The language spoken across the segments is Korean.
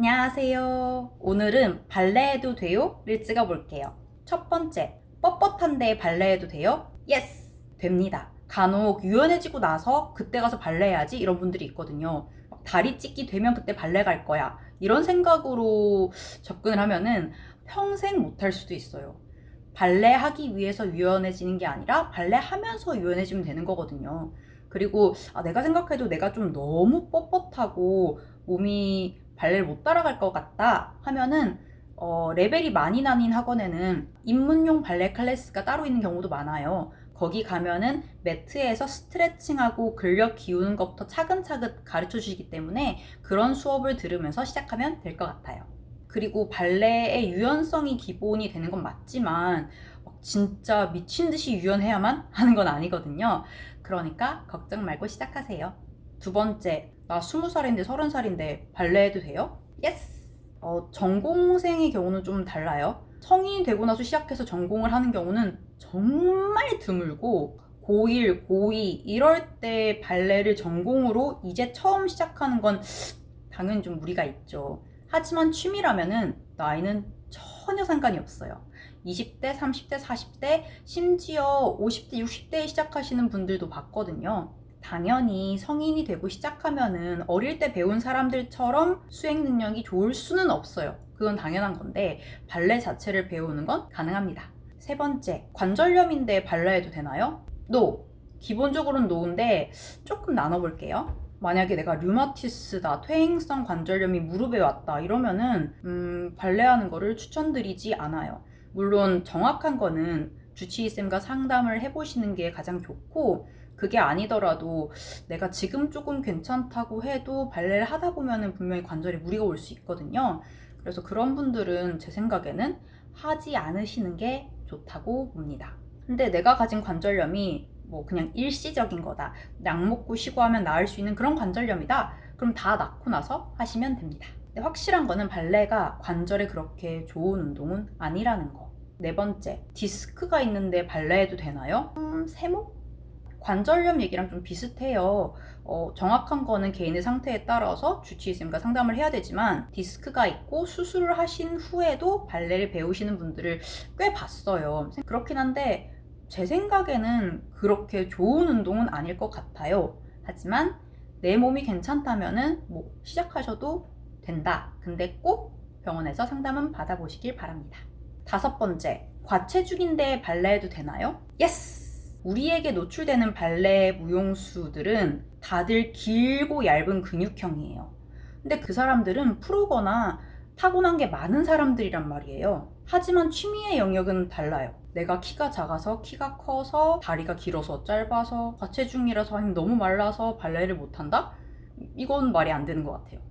안녕하세요. 오늘은 발레해도 돼요?를 찍어볼게요. 첫 번째, 뻣뻣한데 발레해도 돼요? 예스! 됩니다. 간혹 유연해지고 나서 그때 가서 발레 해야지 이런 분들이 있거든요. 다리 찢기 되면 그때 발레 갈 거야. 이런 생각으로 접근을 하면은 평생 못할 수도 있어요. 발레 하기 위해서 유연해지는 게 아니라 발레 하면서 유연해지면 되는 거거든요. 그리고 내가 생각해도 내가 좀 너무 뻣뻣하고 몸이 발레를 못 따라갈 것 같다 하면은 레벨이 많이 나뉜 학원에는 입문용 발레 클래스가 따로 있는 경우도 많아요. 거기 가면은 매트에서 스트레칭하고 근력 기우는 것부터 차근차근 가르쳐 주시기 때문에 그런 수업을 들으면서 시작하면 될 것 같아요. 그리고 발레의 유연성이 기본이 되는 건 맞지만 진짜 미친 듯이 유연해야만 하는 건 아니거든요. 그러니까 걱정 말고 시작하세요. 두 번째, 나 20살인데 30살인데 발레 해도 돼요? 예스! 전공생의 경우는 좀 달라요. 성인이 되고 나서 시작해서 전공을 하는 경우는 정말 드물고 고1, 고2 이럴 때 발레를 전공으로 이제 처음 시작하는 건 당연히 좀 무리가 있죠. 하지만 취미라면은 나이는 전혀 상관이 없어요. 20대, 30대, 40대, 심지어 50대, 60대에 시작하시는 분들도 봤거든요. 당연히 성인이 되고 시작하면은 어릴 때 배운 사람들처럼 수행 능력이 좋을 수는 없어요. 그건 당연한 건데 발레 자체를 배우는 건 가능합니다. 세 번째, 관절염인데 발레해도 되나요? No. 기본적으로는 노인데 조금 나눠볼게요. 만약에 내가 류마티스다, 퇴행성 관절염이 무릎에 왔다 이러면은 발레하는 거를 추천드리지 않아요. 물론 정확한 거는 주치의쌤과 상담을 해보시는 게 가장 좋고, 그게 아니더라도 내가 지금 조금 괜찮다고 해도 발레를 하다 보면은 분명히 관절에 무리가 올 수 있거든요. 그래서 그런 분들은 제 생각에는 하지 않으시는 게 좋다고 봅니다. 근데 내가 가진 관절염이 뭐 그냥 일시적인 거다, 약 먹고 쉬고 하면 나을 수 있는 그런 관절염이다, 그럼 다 낫고 나서 하시면 됩니다. 근데 확실한 거는 발레가 관절에 그렇게 좋은 운동은 아니라는 거. 네 번째, 디스크가 있는데 발레해도 되나요? 세모? 관절염 얘기랑 좀 비슷해요. 정확한 거는 개인의 상태에 따라서 주치의쌤과 상담을 해야 되지만 디스크가 있고 수술을 하신 후에도 발레를 배우시는 분들을 꽤 봤어요. 그렇긴 한데 제 생각에는 그렇게 좋은 운동은 아닐 것 같아요. 하지만 내 몸이 괜찮다면은 뭐 시작하셔도 된다. 근데 꼭 병원에서 상담은 받아보시길 바랍니다. 다섯 번째, 과체중인데 발레해도 되나요? 예스! 우리에게 노출되는 발레 무용수들은 다들 길고 얇은 근육형이에요. 근데 그 사람들은 프로거나 타고난 게 많은 사람들이란 말이에요. 하지만 취미의 영역은 달라요. 내가 키가 작아서, 키가 커서, 다리가 길어서, 짧아서, 과체중이라서, 아니면 너무 말라서 발레를 못한다? 이건 말이 안 되는 것 같아요.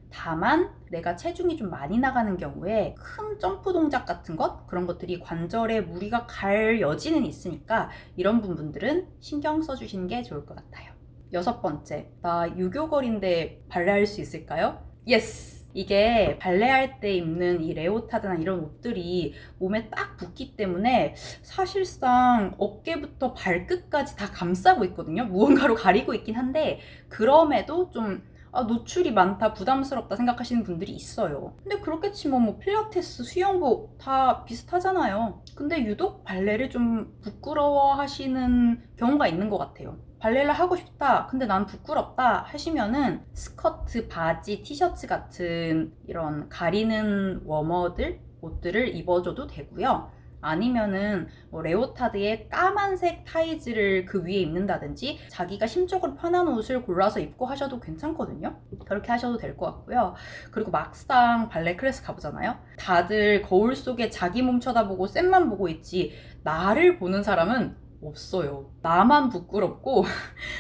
다만 내가 체중이 좀 많이 나가는 경우에 큰 점프 동작 같은 것, 그런 것들이 관절에 무리가 갈 여지는 있으니까 이런 부분들은 신경 써주시는 게 좋을 것 같아요. 여섯 번째, 나 유교걸인데 발레할 수 있을까요? 예스! 이게 발레할 때 입는 이 레오타드나 이런 옷들이 몸에 딱 붙기 때문에 사실상 어깨부터 발끝까지 다 감싸고 있거든요. 무언가로 가리고 있긴 한데 그럼에도 좀 노출이 많다, 부담스럽다 생각하시는 분들이 있어요. 근데 그렇게 치면 뭐 필라테스, 수영복 다 비슷하잖아요. 근데 유독 발레를 좀 부끄러워 하시는 경우가 있는 것 같아요. 발레를 하고 싶다, 근데 난 부끄럽다 하시면은 스커트, 바지, 티셔츠 같은 이런 가리는 워머들, 옷들을 입어줘도 되고요. 아니면은 뭐 레오타드에 까만색 타이즈를 그 위에 입는다든지 자기가 심적으로 편한 옷을 골라서 입고 하셔도 괜찮거든요. 그렇게 하셔도 될 것 같고요. 그리고 막상 발레 클래스 가보잖아요. 다들 거울 속에 자기 몸 쳐다보고 쌤만 보고 있지 나를 보는 사람은 없어요. 나만 부끄럽고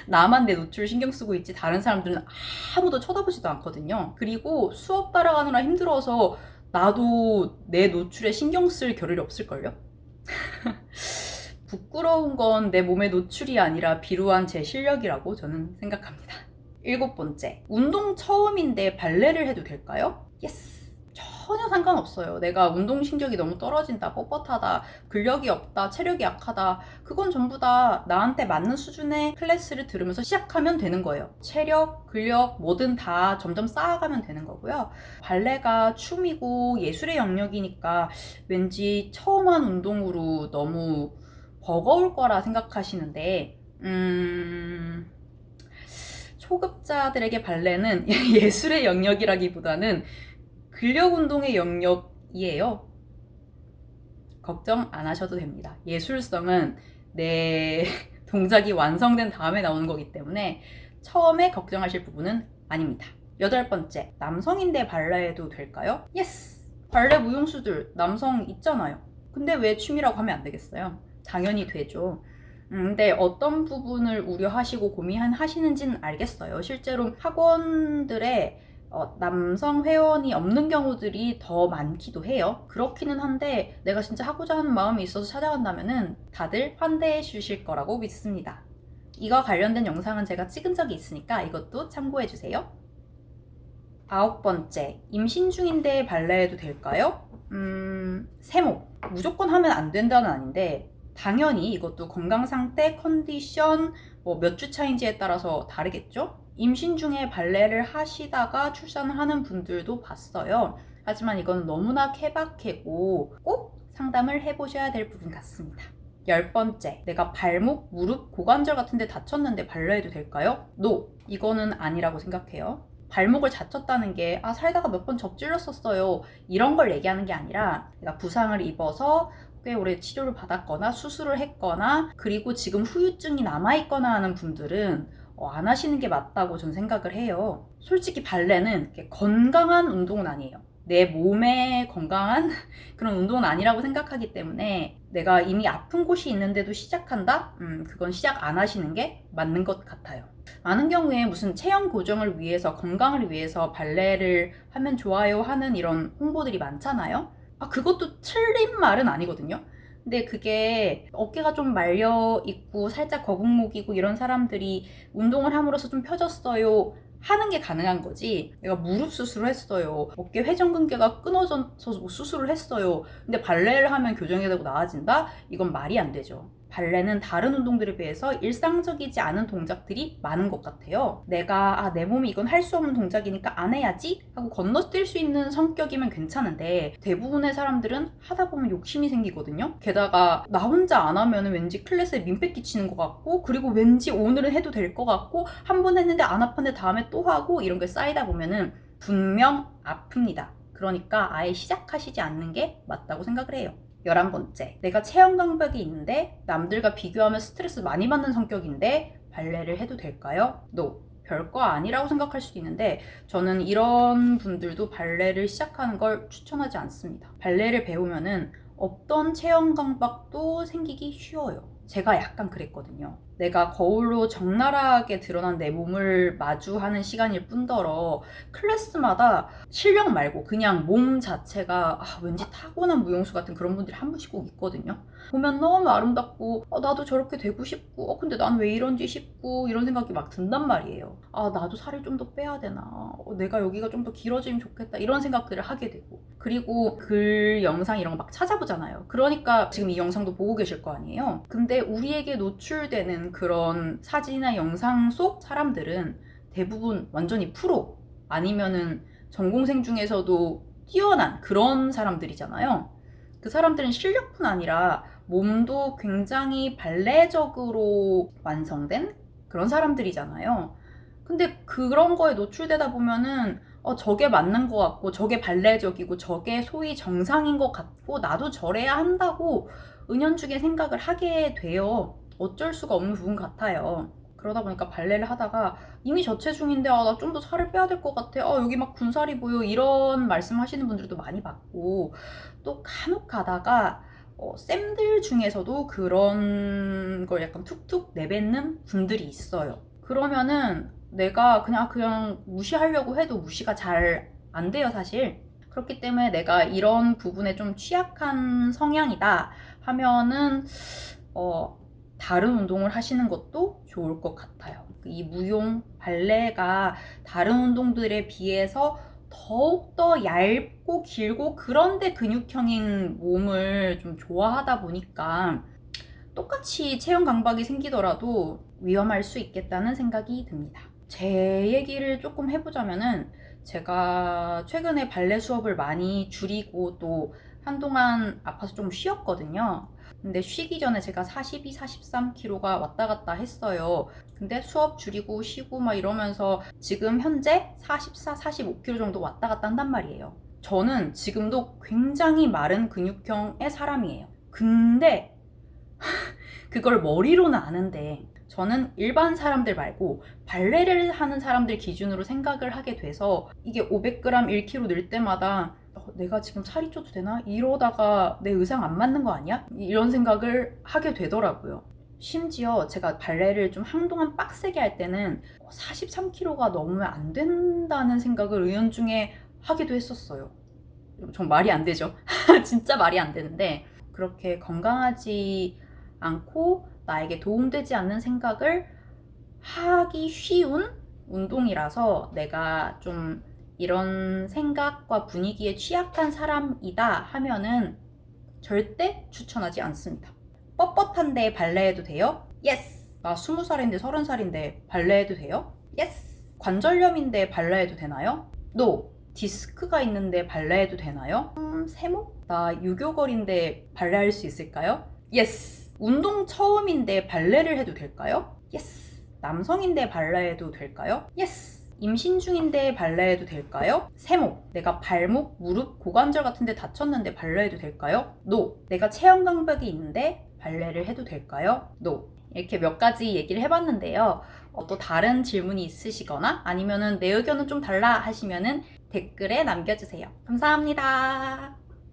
나만 내 노출 신경 쓰고 있지 다른 사람들은 아무도 쳐다보지도 않거든요. 그리고 수업 따라가느라 힘들어서 나도 내 노출에 신경 쓸 겨를이 없을걸요? 부끄러운 건 내 몸의 노출이 아니라 비루한 제 실력이라고 저는 생각합니다. 일곱 번째, 운동 처음인데 발레를 해도 될까요? 예스! 전혀 상관없어요. 내가 운동신경이 너무 떨어진다, 뻣뻣하다, 근력이 없다, 체력이 약하다. 그건 전부 다 나한테 맞는 수준의 클래스를 들으면서 시작하면 되는 거예요. 체력, 근력 뭐든 다 점점 쌓아가면 되는 거고요. 발레가 춤이고 예술의 영역이니까 왠지 처음 한 운동으로 너무 버거울 거라 생각하시는데 초급자들에게 발레는 예술의 영역이라기보다는 근력 운동의 영역이에요. 걱정 안 하셔도 됩니다. 예술성은 내 동작이 완성된 다음에 나오는 거기 때문에 처음에 걱정하실 부분은 아닙니다. 8번째, 남성인데 발레해도 될까요? 예스! 발레 무용수들 남성 있잖아요. 근데 왜 취미라고 하면 안 되겠어요? 당연히 되죠. 근데 어떤 부분을 우려하시고 고민하시는지는 알겠어요. 실제로 학원들에 남성 회원이 없는 경우들이 더 많기도 해요. 그렇기는 한데 내가 진짜 하고자 하는 마음이 있어서 찾아간다면은 다들 환대해 주실 거라고 믿습니다. 이거 관련된 영상은 제가 찍은 적이 있으니까 이것도 참고해 주세요. 9번째, 임신 중인데 발레해도 될까요? 세모. 무조건 하면 안 된다는 아닌데 당연히 이것도 건강 상태, 컨디션, 뭐 몇 주 차인지에 따라서 다르겠죠? 임신 중에 발레를 하시다가 출산을 하는 분들도 봤어요. 하지만 이건 너무나 케바케고 꼭 상담을 해보셔야 될 부분 같습니다. 10번째, 내가 발목, 무릎, 고관절 같은 데 다쳤는데 발레해도 될까요? No! 이거는 아니라고 생각해요. 발목을 다쳤다는 게 살다가 몇 번 접질렀었어요 이런 걸 얘기하는 게 아니라 내가 부상을 입어서 꽤 오래 치료를 받았거나 수술을 했거나 그리고 지금 후유증이 남아있거나 하는 분들은 안 하시는 게 맞다고 전 생각을 해요. 솔직히 발레는 건강한 운동은 아니에요. 내 몸에 건강한 그런 운동은 아니라고 생각하기 때문에 내가 이미 아픈 곳이 있는데도 시작한다? 그건 시작 안 하시는 게 맞는 것 같아요. 많은 경우에 무슨 체형 교정을 위해서 건강을 위해서 발레를 하면 좋아요 하는 이런 홍보들이 많잖아요. 그것도 틀린 말은 아니거든요. 근데 그게 어깨가 좀 말려 있고 살짝 거북목이고 이런 사람들이 운동을 함으로써 좀 펴졌어요 하는 게 가능한 거지. 내가 무릎 수술을 했어요, 어깨 회전근개가 끊어져서 수술을 했어요, 근데 발레를 하면 교정이 되고 나아진다? 이건 말이 안 되죠. 발레는 다른 운동들에 비해서 일상적이지 않은 동작들이 많은 것 같아요. 내가 내 몸이 이건 할 수 없는 동작이니까 안 해야지 하고 건너뛸 수 있는 성격이면 괜찮은데 대부분의 사람들은 하다 보면 욕심이 생기거든요. 게다가 나 혼자 안 하면 왠지 클래스에 민폐 끼치는 것 같고 그리고 왠지 오늘은 해도 될 것 같고 한 번 했는데 안 아팠는데 다음에 또 하고 이런 게 쌓이다 보면은 분명 아픕니다. 그러니까 아예 시작하시지 않는 게 맞다고 생각을 해요. 11번째, 내가 체형 강박이 있는데 남들과 비교하면 스트레스 많이 받는 성격인데 발레를 해도 될까요? No. 별거 아니라고 생각할 수도 있는데 저는 이런 분들도 발레를 시작하는 걸 추천하지 않습니다. 발레를 배우면은 없던 체형 강박도 생기기 쉬워요. 제가 약간 그랬거든요. 내가 거울로 적나라하게 드러난 내 몸을 마주하는 시간일 뿐더러 클래스마다 실력 말고 그냥 몸 자체가 왠지 타고난 무용수 같은 그런 분들이 한 분씩 꼭 있거든요. 보면 너무 아름답고 나도 저렇게 되고 싶고 근데 난 왜 이런지 싶고 이런 생각이 막 든단 말이에요. 나도 살을 좀 더 빼야 되나, 내가 여기가 좀 더 길어지면 좋겠다 이런 생각들을 하게 되고 그리고 글, 영상 이런 거 막 찾아보잖아요. 그러니까 지금 이 영상도 보고 계실 거 아니에요. 근데 우리에게 노출되는 그런 사진이나 영상 속 사람들은 대부분 완전히 프로 아니면은 전공생 중에서도 뛰어난 그런 사람들이잖아요. 그 사람들은 실력뿐 아니라 몸도 굉장히 발레적으로 완성된 그런 사람들이잖아요. 근데 그런 거에 노출되다 보면은 저게 맞는 것 같고 저게 발레적이고 저게 소위 정상인 것 같고 나도 저래야 한다고 은연중에 생각을 하게 돼요. 어쩔 수가 없는 부분 같아요. 그러다 보니까 발레를 하다가 이미 저체중인데 나 좀 더 살을 빼야 될 것 같아, 여기 막 군살이 보여 이런 말씀 하시는 분들도 많이 봤고 또 간혹 가다가 쌤들 중에서도 그런 걸 약간 툭툭 내뱉는 분들이 있어요. 그러면은 내가 그냥 무시하려고 해도 무시가 잘 안 돼요, 사실. 그렇기 때문에 내가 이런 부분에 좀 취약한 성향이다 하면은 다른 운동을 하시는 것도 좋을 것 같아요. 이 무용, 발레가 다른 운동들에 비해서 더욱더 얇고 길고 그런데 근육형인 몸을 좀 좋아하다 보니까 똑같이 체형 강박이 생기더라도 위험할 수 있겠다는 생각이 듭니다. 제 얘기를 조금 해보자면은 제가 최근에 발레 수업을 많이 줄이고 또 한동안 아파서 좀 쉬었거든요. 근데 쉬기 전에 제가 42, 43kg가 왔다 갔다 했어요. 근데 수업 줄이고 쉬고 막 이러면서 지금 현재 44, 45kg 정도 왔다 갔다 한단 말이에요. 저는 지금도 굉장히 마른 근육형의 사람이에요. 근데 그걸 머리로는 아는데 저는 일반 사람들 말고 발레를 하는 사람들 기준으로 생각을 하게 돼서 이게 500g, 1kg 늘 때마다 내가 지금 살이 쪄도 되나? 이러다가 내 의상 안 맞는 거 아니야? 이런 생각을 하게 되더라고요. 심지어 제가 발레를 좀 한동안 빡세게 할 때는 43kg가 넘으면 안 된다는 생각을 은연중에 하기도 했었어요. 좀 말이 안 되죠. 진짜 말이 안 되는데 그렇게 건강하지 않고 나에게 도움되지 않는 생각을 하기 쉬운 운동이라서 내가 좀 이런 생각과 분위기에 취약한 사람이다 하면은 절대 추천하지 않습니다. 뻣뻣한데 발레해도 돼요? 예스! 나 20살인데 30살인데 발레해도 돼요? 예스! 관절염인데 발레해도 되나요? 노! 디스크가 있는데 발레해도 되나요? 세모? 나 유교걸인데 발레할 수 있을까요? 예스! 운동 처음인데 발레를 해도 될까요? 예스! 남성인데 발레해도 될까요? 예스! 임신 중인데 발레해도 될까요? 세모. 내가 발목, 무릎, 고관절 같은 데 다쳤는데 발레해도 될까요? 노. 내가 체형 강박이 있는데 발레를 해도 될까요? 노. 이렇게 몇 가지 얘기를 해봤는데요. 또 다른 질문이 있으시거나 아니면은 내 의견은 좀 달라 하시면은 댓글에 남겨주세요. 감사합니다.